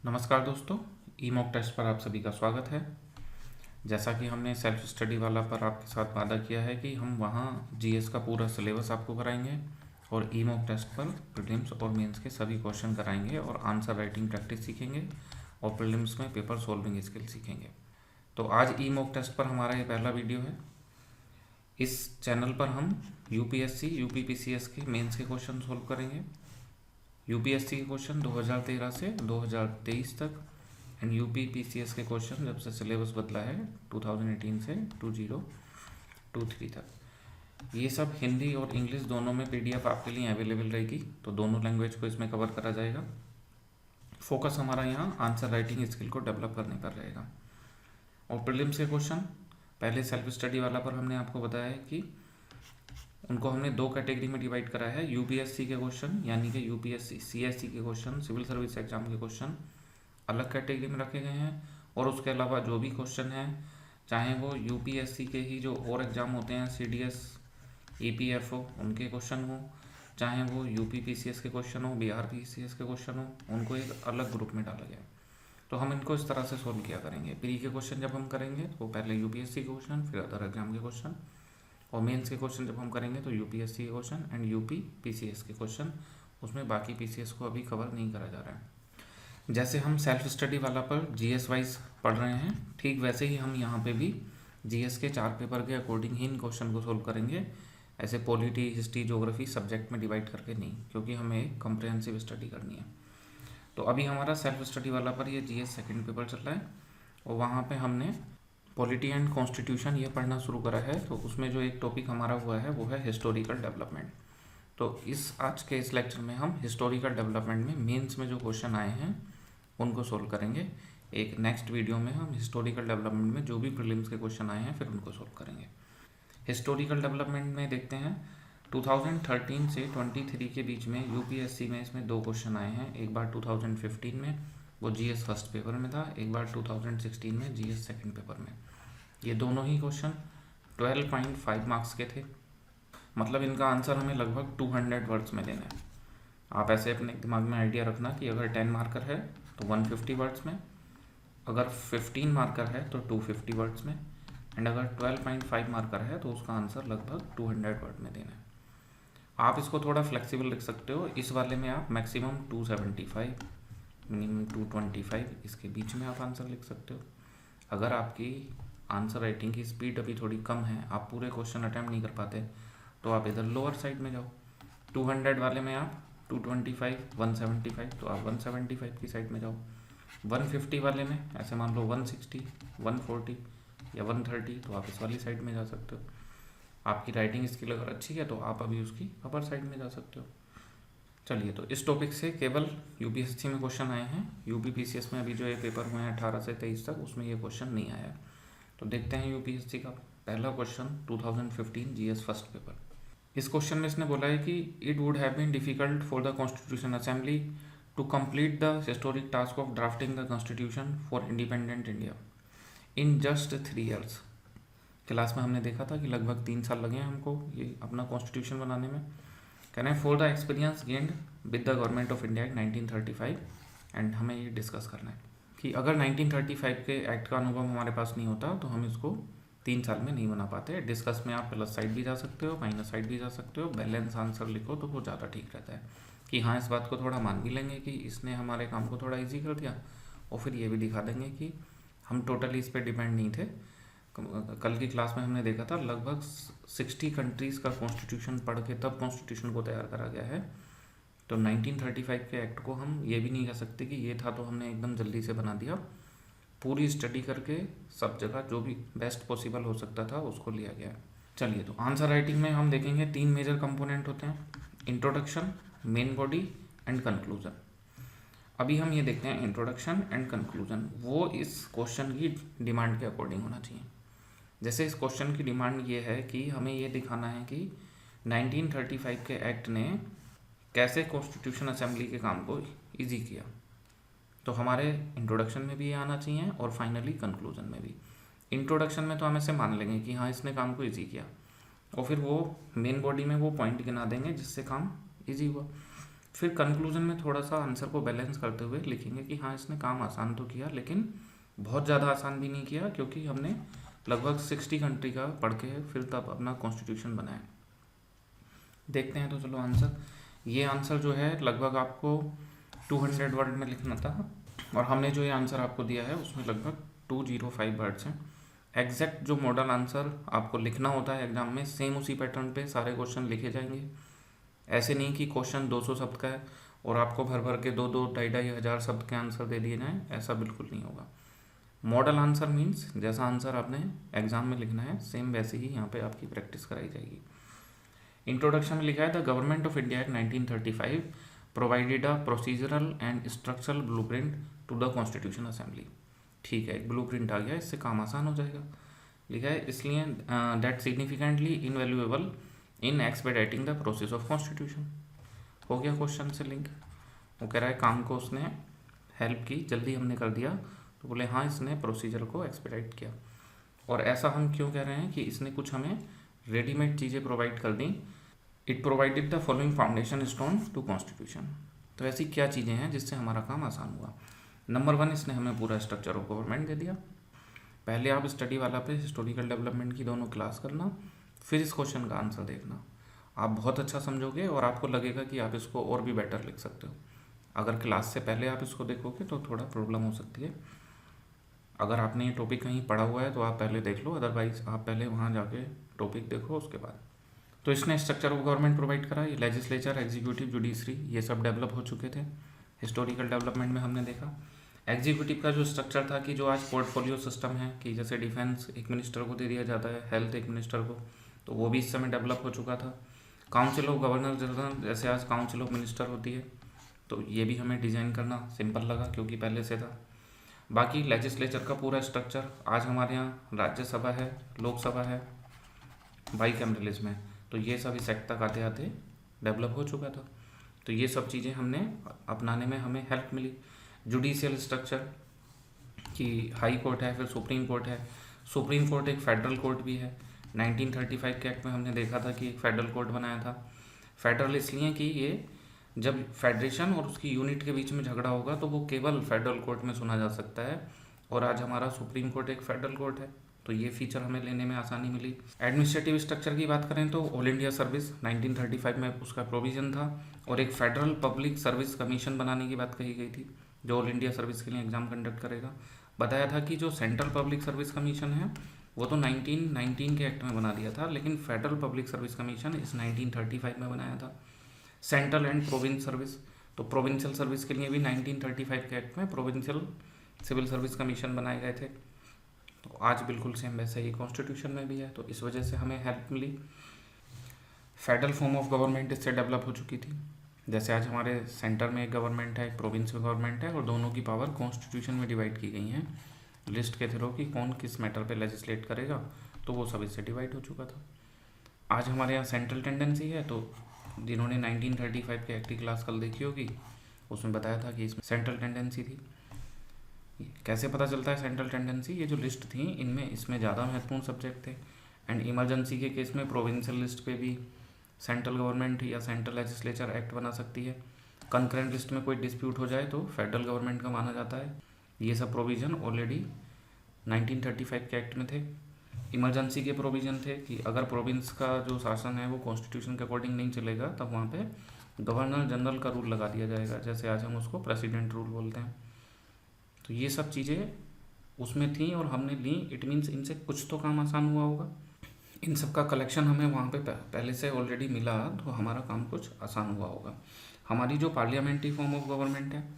नमस्कार दोस्तों, ई mock test पर आप सभी का स्वागत है। जैसा कि हमने सेल्फ स्टडी वाला पर आपके साथ वादा किया है कि हम वहाँ जीएस का पूरा सिलेबस आपको कराएंगे और ई मॉक टेस्ट पर प्रीलिम्स और मेंस के सभी क्वेश्चन कराएंगे और आंसर राइटिंग प्रैक्टिस सीखेंगे और प्रीलिम्स में पेपर सॉल्विंग स्किल सीखेंगे। तो आज ई मॉक टेस्ट पर हमारा ये पहला वीडियो है। इस चैनल पर हम यूपीएससी यूपीपीसीएस के मेंस के क्वेश्चन सोल्व करेंगे। यूपीएससी के क्वेश्चन 2013 से 2023 तक एंड यूपी पीसीएस के क्वेश्चन जब से सिलेबस बदला है 2018 से 2023 तक। ये सब हिंदी और इंग्लिश दोनों में पीडीएफ आपके लिए अवेलेबल रहेगी, तो दोनों लैंग्वेज को इसमें कवर करा जाएगा। फोकस हमारा यहाँ आंसर राइटिंग स्किल को डेवलप करने पर रहेगा। और प्रीलिम्स के क्वेश्चन पहले सेल्फ स्टडी वाला पर हमने आपको बताया है कि उनको हमने दो कैटेगरी में डिवाइड करा है। यूपीएससी के क्वेश्चन यानी कि यूपीएससी सीएससी के क्वेश्चन, सिविल सर्विस एग्जाम के क्वेश्चन अलग कैटेगरी में रखे गए हैं। और उसके अलावा जो भी क्वेश्चन हैं, चाहे वो यूपीएससी के ही जो और एग्जाम होते हैं सीडीएस ईपीएफओ उनके क्वेश्चन हो, चाहे वो यूपी पीसीएस के क्वेश्चन हो, बिहार पीसीएस के क्वेश्चन हो, उनको एक अलग ग्रुप में डाला गया। तो हम इनको इस तरह से सोल्व किया करेंगे। प्री के क्वेश्चन जब हम करेंगे तो पहले यूपीएससी के क्वेश्चन, फिर अदर एग्जाम के क्वेश्चन, और मेंस के क्वेश्चन जब हम करेंगे तो यूपीएससी के क्वेश्चन एंड यूपी पीसीएस के क्वेश्चन। उसमें बाकी पीसीएस को अभी कवर नहीं करा जा रहा है। जैसे हम सेल्फ स्टडी वाला पर जीएस वाइज पढ़ रहे हैं, ठीक वैसे ही हम यहाँ पे भी जीएस के 4 पेपर के अकॉर्डिंग ही इन क्वेश्चन को सोल्व करेंगे। ऐसे पॉलिटी, हिस्ट्री, ज्योग्राफी सब्जेक्ट में डिवाइड करके नहीं, क्योंकि हमें कंप्रिहेंसिव स्टडी करनी है। तो अभी हमारा सेल्फ स्टडी वाला पर ये जीएस सेकेंड पेपर चल रहा है और वहाँ पर हमने पॉलिटी एंड कॉन्स्टिट्यूशन ये पढ़ना शुरू करा है। तो उसमें जो एक टॉपिक हमारा हुआ है वो है हिस्टोरिकल डेवलपमेंट। तो इस आज के इस लेक्चर में हम हिस्टोरिकल डेवलपमेंट में मेंस में जो क्वेश्चन आए हैं उनको सोल्व करेंगे। एक नेक्स्ट वीडियो में हम हिस्टोरिकल डेवलपमेंट में जो भी प्रीलिम्स के क्वेश्चन आए हैं फिर उनको सोल्व करेंगे। हिस्टोरिकल डेवलपमेंट में देखते हैं 2013 से 23 के बीच में यूपीएससी में इसमें दो क्वेश्चन आए हैं। एक बार 2015 में वो जीएस फर्स्ट पेपर में था, एक बार 2016 में जीएस सेकंड पेपर में। ये दोनों ही क्वेश्चन 12.5 मार्क्स के थे। मतलब इनका आंसर हमें लगभग 200 वर्ड्स में देना है। आप ऐसे अपने दिमाग में आइडिया रखना कि अगर 10 मार्कर है तो 150 वर्ड्स में, अगर 15 मार्कर है तो 250 वर्ड्स में, एंड अगर 12.5 मार्कर है तो उसका आंसर लगभग 200 वर्ड में देना है। आप इसको थोड़ा फ्लेक्सिबल लिख सकते हो। इस वाले में आप मैक्सिमम 275, मिनिमम 225, इसके बीच में आप आंसर लिख सकते हो। अगर आपकी आंसर राइटिंग की स्पीड अभी थोड़ी कम है, आप पूरे क्वेश्चन अटैम्प्ट नहीं कर पाते, तो आप इधर लोअर साइड में जाओ। 200 वाले में आप 225, 175, तो आप 175 की साइड में जाओ। 150 वाले में ऐसे मान लो 160, 140 या 130, तो आप इस वाली साइड में जा सकते हो। आपकी राइटिंग स्किल अगर अच्छी है तो आप अभी उसकी अपर साइड में जा सकते हो। चलिए, तो इस टॉपिक से केवल यूपीएससी में क्वेश्चन आए हैं। यूपी पीसीएस में अभी जो ये पेपर हुए हैं 18 से 23 तक, उसमें ये क्वेश्चन नहीं आया है। तो देखते हैं यूपीएससी का पहला क्वेश्चन 2015 जीएस फर्स्ट पेपर। इस क्वेश्चन में इसने बोला है कि it would have been difficult for the constitution assembly to complete the historic task of drafting the constitution for independent India in just 3 years. Class में हमने देखा था कि लगभग 3 साल लगे हैं हमको ये अपना कॉन्स्टिट्यूशन बनाने में। Can I for the experience gained with the government of India in 1935। And हमें ये डिस्कस करना है कि अगर 1935 के एक्ट का अनुभव हमारे पास नहीं होता तो हम इसको 3 साल में नहीं बना पाते। डिस्कस में आप प्लस साइड भी जा सकते हो, माइनस साइड भी जा सकते हो। बैलेंस आंसर लिखो तो वो ज़्यादा ठीक रहता है कि हाँ, इस बात को थोड़ा मान भी लेंगे कि इसने हमारे काम को थोड़ा ईजी कर दिया, और फिर ये भी दिखा देंगे कि हम टोटली इस पर डिपेंड नहीं थे। कल की क्लास में हमने देखा था लगभग 60 कंट्रीज़ का कॉन्स्टिट्यूशन पढ़ के तब कॉन्स्टिट्यूशन को तैयार करा गया है। तो 1935 के एक्ट को हम ये भी नहीं कह सकते कि ये था तो हमने एकदम जल्दी से बना दिया। पूरी स्टडी करके सब जगह जो भी बेस्ट पॉसिबल हो सकता था उसको लिया गया है। चलिए, तो आंसर राइटिंग में हम देखेंगे 3 मेजर कंपोनेंट होते हैं: introduction, main body and conclusion. अभी हम ये देखते हैं इंट्रोडक्शन एंड कंक्लूजन। वो इस क्वेश्चन की डिमांड के अकॉर्डिंग होना चाहिए। जैसे इस क्वेश्चन की डिमांड ये है कि हमें ये दिखाना है कि 1935 के एक्ट ने कैसे कॉन्स्टिट्यूशन असेंबली के काम को इजी किया। तो हमारे इंट्रोडक्शन में भी ये आना चाहिए और फाइनली कंक्लूजन में भी। इंट्रोडक्शन में तो हम ऐसे मान लेंगे कि हाँ, इसने काम को इजी किया, और फिर वो मेन बॉडी में वो पॉइंट गिना देंगे जिससे काम इजी हुआ। फिर कंक्लूजन में थोड़ा सा आंसर को बैलेंस करते हुए लिखेंगे कि हाँ इसने काम आसान तो किया, लेकिन बहुत ज़्यादा आसान भी नहीं किया, क्योंकि हमने लगभग 60 कंट्री का पढ़ के फिर तब अपना कॉन्स्टिट्यूशन बनाया। देखते हैं, तो चलो आंसर, ये आंसर जो है लगभग आपको 200 वर्ड में लिखना था, और हमने जो ये आंसर आपको दिया है उसमें लगभग 205 वर्ड्स हैं। एग्जैक्ट जो मॉडल आंसर आपको लिखना होता है एग्जाम में, सेम उसी पैटर्न पे सारे क्वेश्चन लिखे जाएंगे। ऐसे नहीं कि क्वेश्चन 200 शब्द का है और आपको भर भर के 2-2, 2,500, 1,000 शब्द के आंसर दे दिए जाएँ, ऐसा बिल्कुल नहीं होगा। मॉडल आंसर मीन्स जैसा आंसर आपने एग्जाम में लिखना है सेम वैसे ही यहाँ पे आपकी प्रैक्टिस कराई जाएगी। इंट्रोडक्शन में लिखा है the government of India act 1935 provided a procedural and structural blueprint to the constitution assembly. ठीक है, एक ब्लूप्रिंट आ गया, इससे काम आसान हो जाएगा। लिखा है इसलिए that significantly invaluable in expediting the process of constitution. हो गया क्वेश्चन से लिंक। वो कह रहा है काम को उसने हेल्प की, जल्दी हमने कर दिया, तो बोले हाँ इसने प्रोसीजर को एक्सपेडाइट किया। और ऐसा हम क्यों कह रहे हैं कि इसने कुछ हमें रेडीमेड चीज़ें प्रोवाइड कर दी। It provided the following foundation stone to constitution. तो ऐसी क्या चीज़ें हैं जिससे हमारा काम आसान हुआ। नंबर 1, इसने हमें पूरा स्ट्रक्चर ऑफ गवर्नमेंट दे दिया। पहले आप स्टडी वाला पे हिस्टोरिकल डेवलपमेंट की दोनों क्लास करना, फिर इस क्वेश्चन का आंसर देखना। आप बहुत अच्छा समझोगे और आपको लगेगा कि आप इसको और भी बेटर लिख सकते हो। अगर क्लास से पहले आप इसको देखोगे तो थोड़ा प्रॉब्लम हो सकती है। अगर आपने ये टॉपिक कहीं पढ़ा हुआ है तो आप पहले देख लो, अदरवाइज आप पहले वहाँ जाके टॉपिक देखो उसके बाद। तो इसने स्ट्रक्चर ऑफ गवर्नमेंट प्रोवाइड करा। ये लेजिस्लेचर, एग्जीक्यूटिव, जुडिशरी ये सब डेवलप हो चुके थे। हिस्टोरिकल डेवलपमेंट में हमने देखा एग्जीक्यूटिव का जो स्ट्रक्चर था कि जो आज पोर्टफोलियो सिस्टम है कि जैसे डिफेंस एक मिनिस्टर को दे दिया जाता है, हेल्थ एक मिनिस्टर को, तो वो भी इस समय डेवलप हो चुका था। काउंसिल ऑफ गवर्नर जनरल जैसे आज काउंसिल ऑफ मिनिस्टर होती है, तो ये भी हमें डिज़ाइन करना सिंपल लगा क्योंकि पहले से था। बाकी लेजिस्लेचर का पूरा स्ट्रक्चर, आज हमारे यहाँ राज्यसभा है, लोकसभा है, बाईकैमरलिज्म है, तो ये सब इस एक्ट तक आते आते डेवलप हो चुका था। तो ये सब चीज़ें हमने अपनाने में हमें हेल्प मिली। जुडिशियल स्ट्रक्चर कि हाई कोर्ट है, फिर सुप्रीम कोर्ट है। सुप्रीम कोर्ट एक फेडरल कोर्ट भी है। 1935 के एक्ट में हमने देखा था कि एक फेडरल कोर्ट बनाया था। फेडरल इसलिए कि ये जब फेडरेशन और उसकी यूनिट के बीच में झगड़ा होगा तो वो केवल फेडरल कोर्ट में सुना जा सकता है, और आज हमारा सुप्रीम कोर्ट एक फेडरल कोर्ट है, तो ये फीचर हमें लेने में आसानी मिली। एडमिनिस्ट्रेटिव स्ट्रक्चर की बात करें तो ऑल इंडिया सर्विस 1935 में उसका प्रोविज़न था, और एक फेडरल पब्लिक सर्विस कमीशन बनाने की बात कही गई थी जो ऑल इंडिया सर्विस के लिए एग्जाम कंडक्ट करेगा। बताया था कि जो सेंट्रल पब्लिक सर्विस कमीशन है वो तो 1919 के एक्ट में बना दिया था, लेकिन फेडरल पब्लिक सर्विस कमीशन इस 1935 में बनाया था। सेंट्रल एंड प्रोविंस सर्विस, तो प्रोविंशियल सर्विस के लिए भी 1935 के एक्ट में प्रोविंशियल सिविल सर्विस कमीशन बनाए गए थे। तो आज बिल्कुल सेम वैसे ही कॉन्स्टिट्यूशन में भी है, तो इस वजह से हमें हेल्प मिली। फेडरल फॉर्म ऑफ गवर्नमेंट इससे डेवलप हो चुकी थी। जैसे आज हमारे सेंटर में एक गवर्नमेंट है, एक प्रोविंस में गवर्नमेंट है, और दोनों की पावर कॉन्स्टिट्यूशन में डिवाइड की गई हैं लिस्ट के थ्रू कि कौन किस मैटर पे लेजिस्लेट करेगा, तो वो सब इससे डिवाइड हो चुका था। आज हमारे यहाँ सेंट्रल टेंडेंसी है, तो जिन्होंने 1935 के एक्ट की क्लास कल देखी होगी उसमें बताया था कि इसमें सेंट्रल टेंडेंसी थी। कैसे पता चलता है सेंट्रल टेंडेंसी, ये जो लिस्ट थी इनमें इसमें ज़्यादा महत्वपूर्ण सब्जेक्ट थे। एंड इमरजेंसी के केस में प्रोविंशियल लिस्ट पे भी सेंट्रल गवर्नमेंट या सेंट्रल लेजिस्लेचर एक्ट बना सकती है। कंकरेंट लिस्ट में कोई डिस्प्यूट हो जाए तो फेडरल गवर्नमेंट का माना जाता है। ये सब प्रोविज़न ऑलरेडी 1935 के एक्ट में थे। इमरजेंसी के प्रोविज़न थे कि अगर प्रोविंस का जो शासन है वो कॉन्स्टिट्यूशन के अकॉर्डिंग नहीं चलेगा तब वहाँ पे गवर्नर जनरल का रूल लगा दिया जाएगा, जैसे आज हम उसको प्रेसिडेंट रूल बोलते हैं। तो ये सब चीज़ें उसमें थी और हमने ली। इट मीन्स इनसे कुछ तो काम आसान हुआ होगा। इन सब का कलेक्शन हमें वहाँ पे पहले से ऑलरेडी मिला, तो हमारा काम कुछ आसान हुआ होगा। हमारी जो पार्लियामेंट्री फॉर्म ऑफ गवर्नमेंट है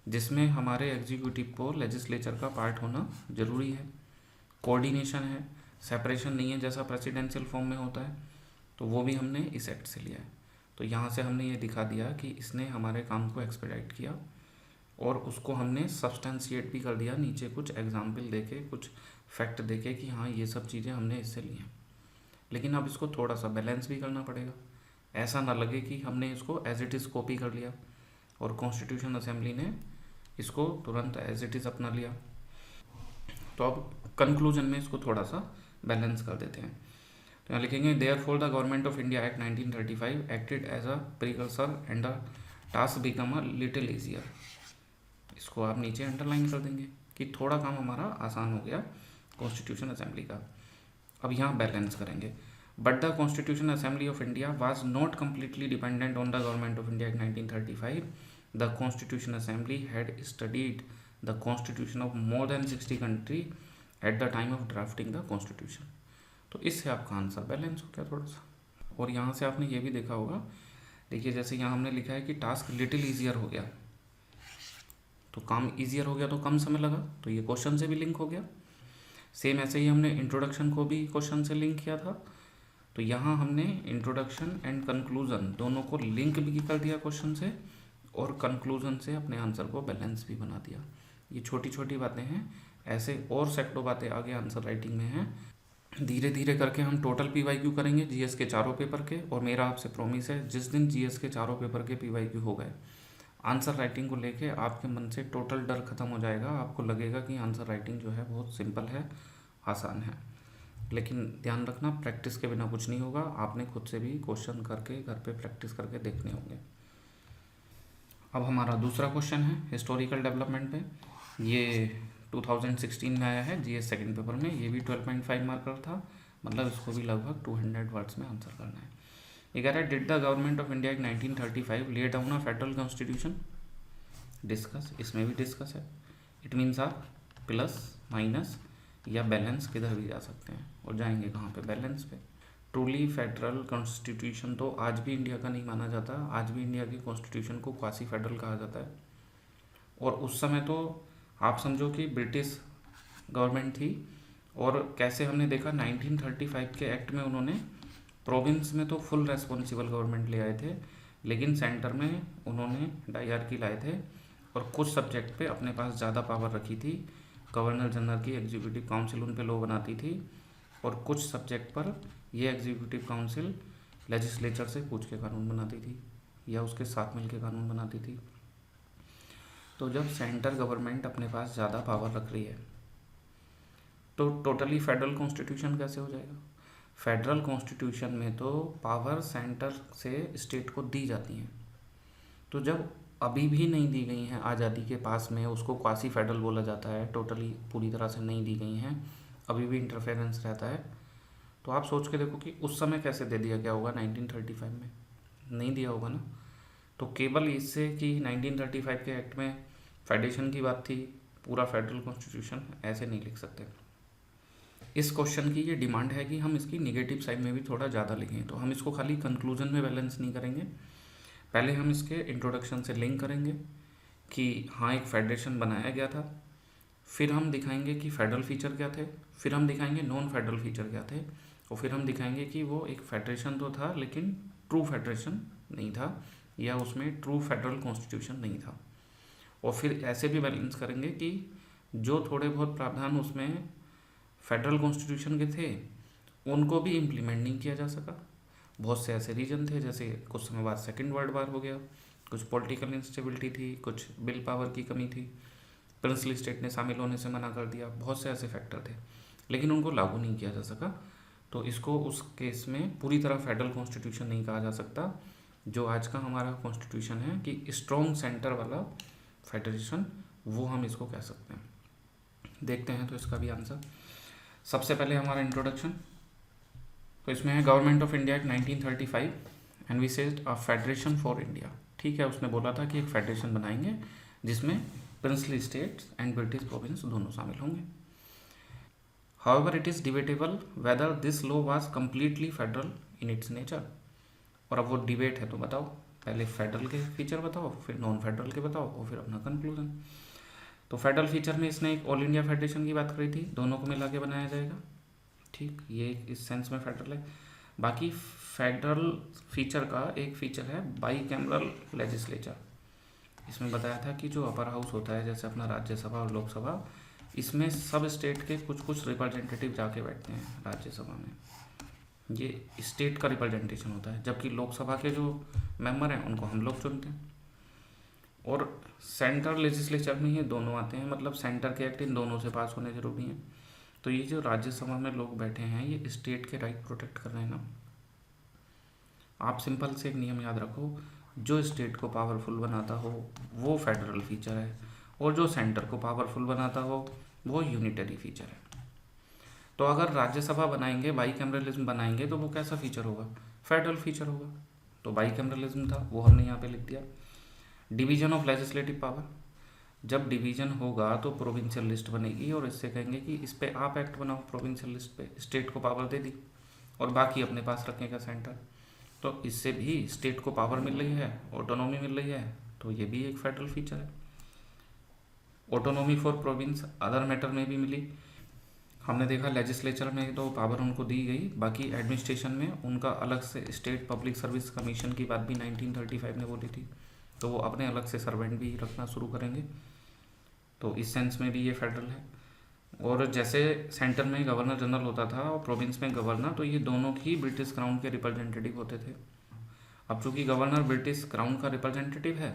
जिसमें हमारे एग्जीक्यूटिव को लेजिस्लेचर का पार्ट होना ज़रूरी है, कोऑर्डिनेशन है, सेपरेशन नहीं है जैसा प्रेसिडेंशियल फॉर्म में होता है, तो वो भी हमने इस एक्ट से लिया है। तो यहाँ से हमने ये दिखा दिया कि इसने हमारे काम को एक्सपेडाइट किया और उसको हमने सब्सटेंशिएट भी कर दिया, नीचे कुछ एग्जाम्पल देके, कुछ फैक्ट देके कि हाँ ये सब चीज़ें हमने इससे ली हैं। लेकिन अब इसको थोड़ा सा बैलेंस भी करना पड़ेगा, ऐसा ना लगे कि हमने इसको एज इट इज़ कॉपी कर लिया और कॉन्स्टिट्यूशन असेंबली ने इसको तुरंत एज इट इज़ अपना लिया। तो अब कंक्लूजन में इसको थोड़ा सा बैलेंस कर देते हैं। तो यहाँ लिखेंगे therefore the government of India act 1935 acted as a precursor and a task become a little easier. इसको आप नीचे अंडरलाइन कर देंगे कि थोड़ा काम हमारा आसान हो गया कॉन्स्टिट्यूशन असेंबली का। अब यहाँ बैलेंस करेंगे। But the constitution assembly of India was not completely dependent on the government of India in 1935। The constitution assembly had studied the constitution of more than 60 country at the time of drafting the constitution. तो इससे आपका answer balance हो गया थोड़ा सा। और यहाँ से आपने ये भी देखा होगा, देखिए जैसे यहाँ हमने लिखा है कि टास्क लिटिल ईजियर हो गया, तो काम ईजियर हो गया तो कम समय लगा, तो ये क्वेश्चन से भी लिंक हो गया। सेम ऐसे ही हमने इंट्रोडक्शन को भी क्वेश्चन से लिंक किया था, तो यहाँ हमने इंट्रोडक्शन एंड कंक्लूजन दोनों को लिंक भी कर दिया क्वेश्चन से, और कंक्लूजन से अपने आंसर को बैलेंस भी बना दिया। ये छोटी छोटी बातें हैं, ऐसे और सैकड़ों बातें आगे आंसर राइटिंग में हैं। धीरे धीरे करके हम टोटल PYQ करेंगे जीएस के चारों पेपर के, और मेरा आपसे प्रॉमिस है जिस दिन जीएस के चारों पेपर के PYQ हो गए, आंसर राइटिंग को लेके आपके मन से टोटल डर खत्म हो जाएगा। आपको लगेगा कि आंसर राइटिंग जो है बहुत सिंपल है, आसान है। लेकिन ध्यान रखना, प्रैक्टिस के बिना कुछ नहीं होगा। आपने खुद से भी क्वेश्चन करके घर पे प्रैक्टिस करके देखने होंगे। अब हमारा दूसरा क्वेश्चन है हिस्टोरिकल डेवलपमेंट पे। ये 2016 में आया है जीएस सेकंड पेपर में। ये भी 12.5 मार्कर था, मतलब इसको भी लगभग 200 वर्ड्स में आंसर करना है। ये कह रहा है did the government of India in 1935 lay down a federal constitution. Discuss, इसमें भी डिस्कस है। इट मीन्स आप प्लस माइनस या बैलेंस किधर भी जा सकते हैं, और जाएंगे कहाँ पे, बैलेंस पे। ट्रूली फेडरल कॉन्स्टिट्यूशन तो आज भी इंडिया का नहीं माना जाता। आज भी इंडिया की कॉन्स्टिट्यूशन को क्वासी फेडरल कहा जाता है। और उस समय तो आप समझो कि ब्रिटिश गवर्नमेंट थी, और कैसे हमने देखा 1935 के एक्ट में उन्होंने प्रोविंस में तो फुल रेस्पॉन्सिबल गवर्नमेंट ले आए थे, लेकिन सेंटर में उन्होंने डायरकी लाए थे, और कुछ सब्जेक्ट पे अपने पास ज़्यादा पावर रखी थी। गवर्नर जनरल की एग्जीक्यूटिव काउंसिल उन पे लॉ बनाती थी, और कुछ सब्जेक्ट पर ये एग्जीक्यूटिव काउंसिल लेजिस्लेचर से पूछ के कानून बनाती थी, या उसके साथ मिल के कानून बनाती थी। तो जब सेंटर गवर्नमेंट अपने पास ज़्यादा पावर रख रही है, तो टोटली फेडरल कॉन्स्टिट्यूशन कैसे हो जाएगा। फेडरल कॉन्स्टिट्यूशन में तो पावर सेंटर से स्टेट को दी जाती हैं, तो जब अभी भी नहीं दी गई हैं आज़ादी के पास में, उसको क्वासी फेडरल बोला जाता है। टोटली पूरी तरह से नहीं दी गई हैं, अभी भी इंटरफेरेंस रहता है। तो आप सोच के देखो कि उस समय कैसे दे दिया गया होगा। 1935 में नहीं दिया होगा ना। तो केवल इससे कि 1935 के एक्ट में फेडरेशन की बात थी, पूरा फेडरल कॉन्स्टिट्यूशन ऐसे नहीं लिख सकते। इस क्वेश्चन की ये डिमांड है कि हम इसकी निगेटिव साइड में भी थोड़ा ज़्यादा लिखें, तो हम इसको खाली कंक्लूजन में बैलेंस नहीं करेंगे। पहले हम इसके इंट्रोडक्शन से लिंक करेंगे कि हाँ एक फेडरेशन बनाया गया था, फिर हम दिखाएंगे कि फेडरल फीचर क्या थे, फिर हम दिखाएंगे नॉन फेडरल फीचर क्या थे, और फिर हम दिखाएंगे कि वो एक फेडरेशन तो था लेकिन ट्रू फेडरेशन नहीं था, या उसमें ट्रू फेडरल कॉन्स्टिट्यूशन नहीं था। और फिर ऐसे भी बैलेंस करेंगे कि जो थोड़े बहुत प्रावधान उसमें फेडरल कॉन्स्टिट्यूशन के थे उनको भी इम्प्लीमेंट नहीं किया जा सका। बहुत से ऐसे रीजन थे, जैसे कुछ समय बाद सेकेंड वर्ल्ड वार हो गया, कुछ पॉलिटिकल इंस्टेबिलिटी थी, कुछ बिल पावर की कमी थी, प्रिंसली स्टेट ने शामिल होने से मना कर दिया, बहुत से ऐसे फैक्टर थे, लेकिन उनको लागू नहीं किया जा सका। तो इसको उस केस में पूरी तरह फेडरल कॉन्स्टिट्यूशन नहीं कहा जा सकता। जो आज का हमारा कॉन्स्टिट्यूशन है कि स्ट्रॉन्ग सेंटर वाला फेडरेशन, वो हम इसको कह सकते हैं। देखते हैं तो इसका भी आंसर। सबसे पहले हमारा इंट्रोडक्शन, तो इसमें है government of India 1935 and we said a federation for India. ठीक है, उसने बोला था कि एक फेडरेशन बनाएंगे जिसमें princely states and British province दोनों शामिल होंगे। However it is debatable whether this law was completely federal in its nature. और अब वो डिबेट है, तो बताओ पहले फेडरल के फीचर बताओ, फिर नॉन फेडरल के बताओ, और फिर अपना कंक्लूजन। तो फेडरल फीचर में इसने एक ऑल इंडिया फेडरेशन की बात करी थी, दोनों को मिला के बनाया जाएगा। ठीक, ये इस सेंस में फेडरल है। बाकी फेडरल फीचर का एक फीचर है बाई कैमरल लेजिस्लेचर। इसमें बताया था कि जो अपर हाउस होता है, जैसे अपना राज्यसभा और लोकसभा, इसमें सब स्टेट के कुछ कुछ रिप्रेजेंटेटिव जाके बैठते हैं राज्यसभा में। ये स्टेट का रिप्रेजेंटेशन होता है, जबकि लोकसभा के जो मेंबर हैं उनको हम लोग चुनते हैं। और सेंट्रल लेजिस्लेचर में ये दोनों आते हैं, मतलब सेंटर के एक्ट इन दोनों से पास होने जरूरी हैं। तो ये जो राज्यसभा में लोग बैठे हैं, ये स्टेट के राइट प्रोटेक्ट कर रहे हैं ना। आप सिंपल से एक नियम याद रखो, जो स्टेट को पावरफुल बनाता हो वो फेडरल फीचर है, और जो सेंटर को पावरफुल बनाता हो वो यूनिटरी फीचर है। तो अगर राज्यसभा बनाएंगे, बाईकैमरलिज्म बनाएंगे, तो वो कैसा फीचर होगा? फेडरल फीचर होगा। तो बाईकैमरलिज्म था, वो हमने यहाँ पे लिख दिया। डिवीजन ऑफ लेजिस्लेटिव पावर, जब डिवीजन होगा तो प्रोविंशियल लिस्ट बनेगी, और इससे कहेंगे कि इस पे आप एक्ट बनाओ, प्रोविंशियल लिस्ट पे स्टेट को पावर दे दी और बाकी अपने पास रखेगा सेंटर। तो इससे भी स्टेट को पावर मिल रही है, ऑटोनॉमी मिल रही है, तो ये भी एक फेडरल फीचर है। Autonomy for province other matter में भी मिली। हमने देखा लेजिस्लेचर में तो पावर उनको दी गई, बाकी एडमिनिस्ट्रेशन में उनका अलग से स्टेट पब्लिक सर्विस कमीशन की बात भी 1935 ने बोली थी, तो वो अपने अलग से सर्वेंट भी रखना शुरू करेंगे। तो इस सेंस में भी ये फेडरल है। और जैसे सेंटर में गवर्नर जनरल होता था और प्रोविंस में गवर्नर, तो ये दोनों ही ब्रिटिश क्राउन के रिप्रेजेंटेटिव होते थे। अब चूंकि गवर्नर ब्रिटिश क्राउन का रिप्रेजेंटेटिव है,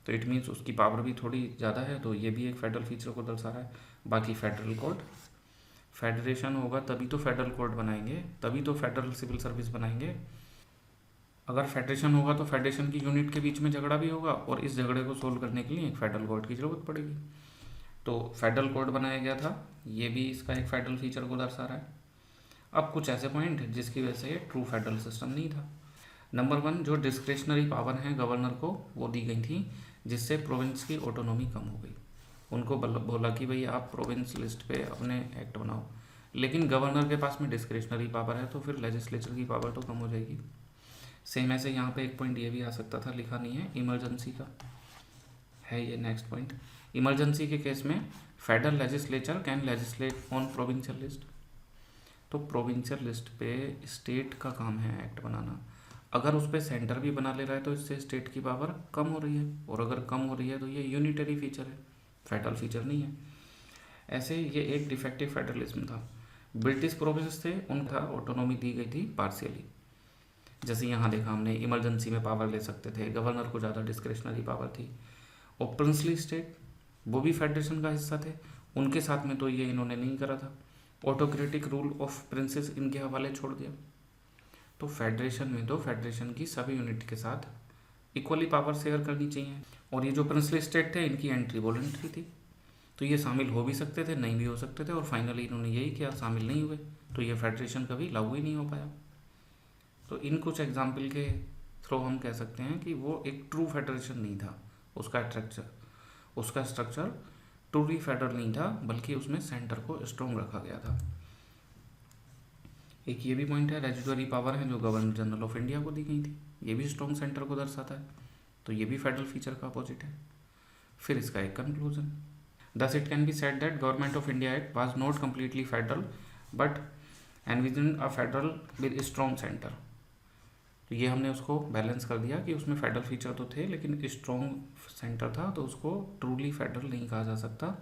तो इट मीन्स उसकी पावर भी थोड़ी ज़्यादा है, तो ये भी एक फेडरल फीचर को दर्शा रहा है। बाकी फेडरल कोर्ट, फेडरेशन होगा तभी तो फेडरल कोर्ट बनाएंगे, तभी तो फेडरल सिविल सर्विस बनाएंगे। अगर फेडरेशन होगा तो फेडरेशन की यूनिट के बीच में झगड़ा भी होगा, और इस झगड़े को सोल्व करने के लिए एक फेडरल कोर्ट की ज़रूरत पड़ेगी। तो फेडरल कोर्ट बनाया गया था, ये भी इसका एक फेडरल फीचर को दर्शा रहा है। अब कुछ ऐसे पॉइंट जिसकी वजह से ये ट्रू फेडरल सिस्टम नहीं था। नंबर 1, जो डिस्क्रिशनरी पावर है गवर्नर को वो दी गई थी, जिससे प्रोविंस की ऑटोनॉमी कम हो गई। उनको बोला कि भाई आप प्रोविंस लिस्ट पे अपने एक्ट बनाओ, लेकिन गवर्नर के पास में डिस्क्रिशनरी पावर है, तो फिर लेजिस्लेचर की पावर तो कम हो जाएगी। सेम ऐसे यहाँ पे एक पॉइंट ये भी आ सकता था, लिखा नहीं है, इमरजेंसी का है ये नेक्स्ट पॉइंट। इमरजेंसी के केस में federal legislature can legislate on provincial list. तो प्रोविंशियल लिस्ट पे स्टेट का काम है एक्ट बनाना, अगर उस पर सेंटर भी बना ले रहा है तो इससे स्टेट की पावर कम हो रही है, और अगर कम हो रही है तो ये यूनिटरी फीचर है, फेडरल फीचर नहीं है। ऐसे ये एक डिफेक्टिव फेडरलिज्म था। ब्रिटिश प्रोविंस थे, उनका ऑटोनॉमी दी गई थी पार्शियली। जैसे यहाँ देखा हमने, इमरजेंसी में पावर ले सकते थे, गवर्नर को ज़्यादा डिस्क्रिशनरी पावर थी। और प्रिंसली स्टेट वो भी फेडरेशन का हिस्सा थे, उनके साथ में तो ये इन्होंने नहीं करा था, ऑटोक्रेटिक रूल ऑफ प्रिंसेस इनके हवाले छोड़ दिया। तो फेडरेशन में तो फेडरेशन की सभी यूनिट के साथ इक्वली पावर शेयर करनी चाहिए, और ये जो प्रिंसली स्टेट थे इनकी एंट्री वॉलंटरी थी, तो ये शामिल हो भी सकते थे, नहीं भी हो सकते थे, और फाइनली इन्होंने यही किया, शामिल नहीं हुए, तो ये फेडरेशन कभी लागू ही नहीं हो पाया। तो इन कुछ एग्जाम्पल के थ्रू हम कह सकते हैं कि वो एक ट्रू फेडरेशन नहीं था, उसका स्ट्रक्चर ट्रूली फेडरल नहीं था, बल्कि उसमें सेंटर को स्ट्रॉन्ग रखा गया था। एक ये भी पॉइंट है, रेजिडुअरी पावर है जो गवर्नर जनरल ऑफ इंडिया को दी गई थी, ये भी स्ट्रॉन्ग सेंटर को दर्शाता है, तो ये भी फेडरल फीचर का अपोजिट है। फिर इसका एक conclusion, thus it can be said that Government of India Act was not completely federal but envisioned a federal with a strong center। तो ये हमने उसको बैलेंस कर दिया कि उसमें फेडरल फीचर तो थे लेकिन स्ट्रॉन्ग सेंटर था, तो उसको ट्रूली फेडरल नहीं कहा जा सकता।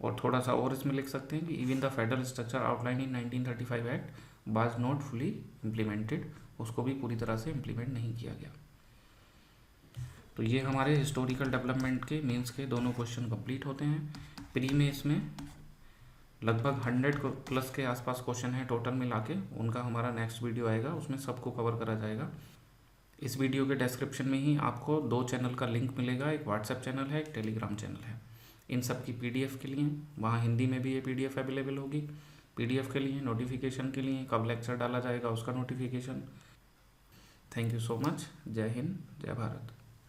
और थोड़ा सा और इसमें लिख सकते हैं कि even the federal structure outline in 1935 act was not fully implemented, उसको भी पूरी तरह से इम्प्लीमेंट नहीं किया गया। तो ये हमारे हिस्टोरिकल डेवलपमेंट के मेंस के दोनों क्वेश्चन कंप्लीट होते हैं। प्री में इसमें लगभग 100 प्लस के आसपास क्वेश्चन है टोटल मिला के, उनका हमारा नेक्स्ट वीडियो आएगा, उसमें सबको कवर करा जाएगा। इस वीडियो के डिस्क्रिप्शन में ही आपको 2 चैनल का लिंक मिलेगा, एक व्हाट्सएप चैनल है, एक टेलीग्राम चैनल है। इन सब की PDF के लिए वहाँ हिंदी में भी ये PDF अवेलेबल होगी। PDF के लिए, नोटिफिकेशन के लिए, कब लेक्चर डाला जाएगा उसका notification. Thank you so much. जय हिंद, जय भारत।